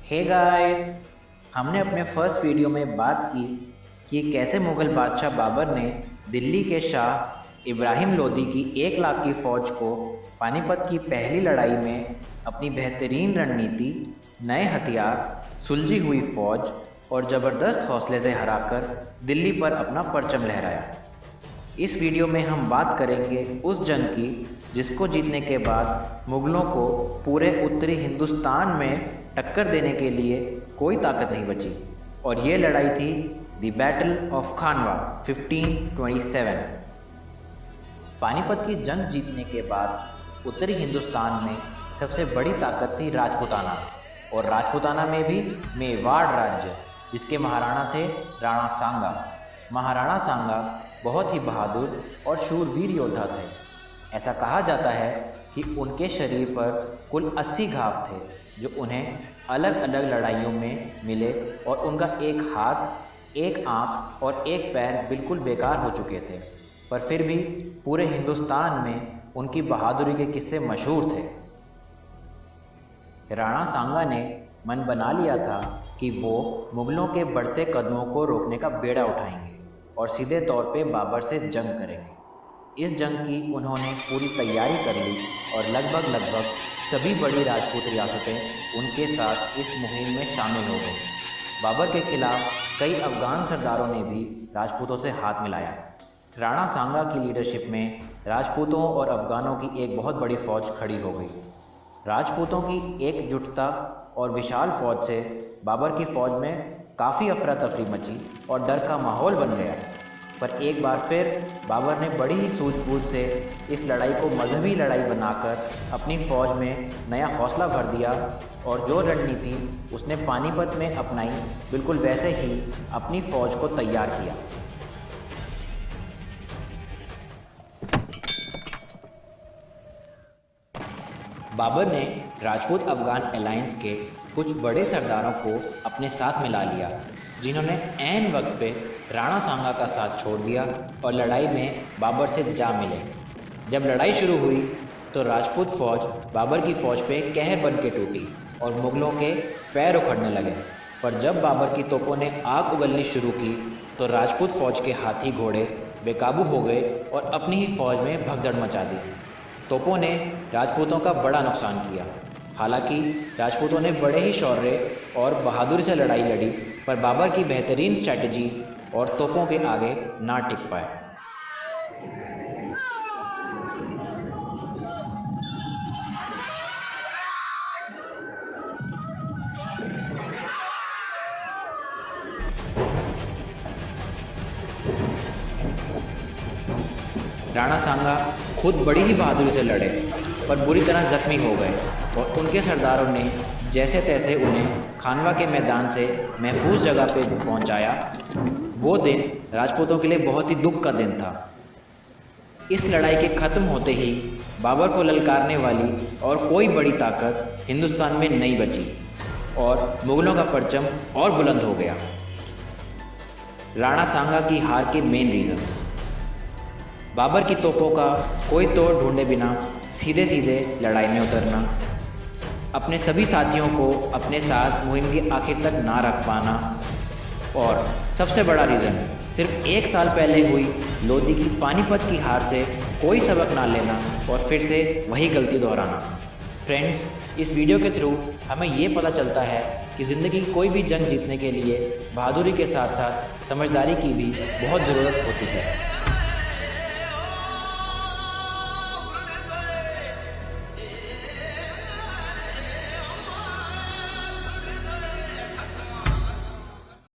Hey guys, हमने अपने first video में बात की कि कैसे मुग़ल बादशाह बाबर ने दिल्ली के शाह इब्राहिम लोदी की 1 लाख की फ़ौज को पानीपत की पहली लड़ाई में अपनी बेहतरीन रणनीति, नए हथियार, सुलझी हुई फ़ौज और ज़बरदस्त हौसले से हराकर दिल्ली पर अपना परचम लहराया। इस वीडियो में हम बात करेंगे उस जंग की जिसको जीतने के बाद मुग़लों को पूरे उत्तरी हिंदुस्तान में टक्कर देने के लिए कोई ताकत नहीं बची, और ये लड़ाई थी द बैटल ऑफ खानवा 1527। पानीपत की जंग जीतने के बाद उत्तरी हिंदुस्तान में सबसे बड़ी ताकत थी राजपूताना, और राजपूताना में भी मेवाड़ राज्य, जिसके महाराणा थे राणा सांगा। महाराणा सांगा बहुत ही बहादुर और शूरवीर योद्धा थे। ऐसा कहा जाता है कि उनके शरीर पर कुल 80 घाव थे, जो उन्हें अलग अलग लड़ाइयों में मिले, और उनका एक हाथ, एक आंख और एक पैर बिल्कुल बेकार हो चुके थे, पर फिर भी पूरे हिंदुस्तान में उनकी बहादुरी के किस्से मशहूर थे। राणा सांगा ने मन बना लिया था कि वो मुग़लों के बढ़ते कदमों को रोकने का बेड़ा उठाएंगे और सीधे तौर पे बाबर से जंग करेंगे। इस जंग की उन्होंने पूरी तैयारी कर ली और लगभग सभी बड़ी राजपूत रियासतें उनके साथ इस मुहिम में शामिल हो गई। बाबर के खिलाफ कई अफगान सरदारों ने भी राजपूतों से हाथ मिलाया। राणा सांगा की लीडरशिप में राजपूतों और अफगानों की एक बहुत बड़ी फौज खड़ी हो गई। राजपूतों की एकजुटता और विशाल फौज से बाबर की फौज में काफ़ी अफरा तफरी मची और डर का माहौल बन गया। पर एक बार फिर बाबर ने बड़ी ही सूझबूझ से इस लड़ाई को मजहबी लड़ाई बनाकर अपनी फ़ौज में नया हौसला भर दिया, और जो रणनीति उसने पानीपत में अपनाई, बिल्कुल वैसे ही अपनी फ़ौज को तैयार किया। बाबर ने राजपूत अफगान अलायंस के कुछ बड़े सरदारों को अपने साथ मिला लिया, जिन्होंने ऐन वक्त पे राणा सांगा का साथ छोड़ दिया और लड़ाई में बाबर से जा मिले। जब लड़ाई शुरू हुई तो राजपूत फौज बाबर की फौज पे कहर बन के टूटी और मुग़लों के पैर उखड़ने लगे। पर जब बाबर की तोपों ने आग उगलनी शुरू की तो राजपूत फौज के हाथी घोड़े बेकाबू हो गए और अपनी ही फौज में भगदड़ मचा दी। तोपों ने राजपूतों का बड़ा नुकसान किया। हालांकि राजपूतों ने बड़े ही शौर्य और बहादुरी से लड़ाई लड़ी, पर बाबर की बेहतरीन स्ट्रैटेजी और तोपों के आगे ना टिक पाए। राणा सांगा खुद बड़ी ही बहादुरी से लड़े, पर बुरी तरह जख्मी हो गए, और उनके सरदारों ने जैसे तैसे उन्हें खानवा के मैदान से महफूज जगह पे पहुंचाया। वो दिन राजपूतों के लिए बहुत ही दुख का दिन था। इस लड़ाई के ख़त्म होते ही बाबर को ललकारने वाली और कोई बड़ी ताकत हिंदुस्तान में नहीं बची, और मुग़लों का परचम और बुलंद हो गया। राणा सांगा की हार के मेन रीजंस: बाबर की तोपों का कोई तोड़ ढूंढे बिना सीधे सीधे लड़ाई में उतरना, अपने सभी साथियों को अपने साथ मुहिम के आखिर तक ना रख पाना, और सबसे बड़ा रीज़न सिर्फ 1 साल पहले हुई लोदी की पानीपत की हार से कोई सबक ना लेना और फिर से वही गलती दोहराना। फ्रेंड्स, इस वीडियो के थ्रू हमें ये पता चलता है कि ज़िंदगी की कोई भी जंग जीतने के लिए बहादुरी के साथ साथ समझदारी की भी बहुत ज़रूरत होती है।